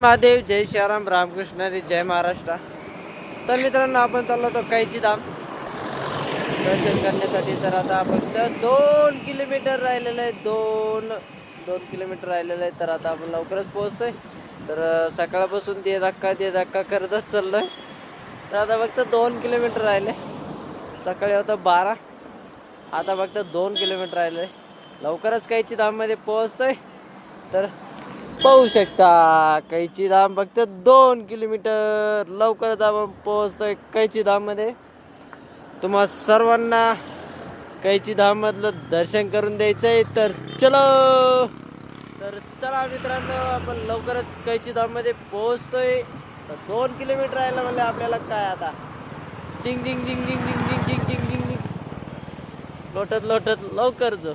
महादेव, जय श्रीराम, रामकृष्ण हरी, जय महाराष्ट्र. तर मित्रांनो, आपण चाललो होतो कैची धाम दर्शन करण्यासाठी. तर आता फक्त 2 किलोमीटर राहिलेलं आहे. दोन किलोमीटर राहिलेलं आहे. तर आता आपण लवकरच पोहोचतोय. तर सकाळपासून दे धक्का करतच चाललोय. तर आता फक्त 2 किलोमीटर राहिले. सकाळी होतं 12, आता फक्त 2 किलोमीटर राहिले. लवकरच कैची धाममध्ये पोहोचतोय. तर पाहू शकता, कैची धाम फक्त 2 किलोमीटर. लवकरच आपण पोहोचतोय कैची धाम मध्ये. तुम्हा सर्वांना कैची धाम मधलं दर्शन करून द्यायचंय. तर चलो, तर चला मित्रांनो, आपण लवकरच कैची धाम मध्ये पोहोचतोय. तर 2 किलोमीटर राहिलं म्हणजे आपल्याला काय आता डिंग डिंग डिंग डिंग डिंग डिंग डिंग डिंग डिंग डिंग लोटत लोटत लवकर जो.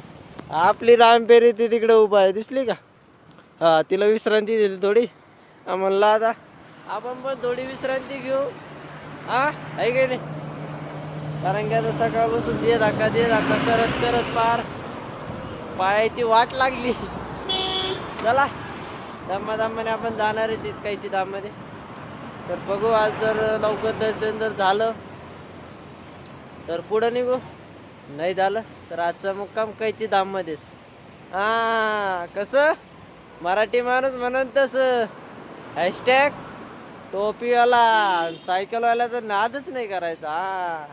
आपली रामपेरी ती तिकडे उभा आहे, दिसली का? हा, तिला विश्रांती दिली थोडी. म्हणलं आता आपण पण थोडी विश्रांती घेऊ. हा, आहे की नाही? कारण की आता सकाळपासून दे धक्का करत करत पार पायाची वाट लागली. चला, दमाने आपण जाणार आहे कैची धाममध्ये. तर बघू, आज जर लवकर दर्शन जर झालं तर पुढं निघू, नाही झालं तर आजचा मुक्काम कैची धाममध्येच. हा, कसं मराठी माणूस म्हणून तसं हॅशटॅग टोपीवाला सायकलवाल्याचा नादच नाही करायचा. हा.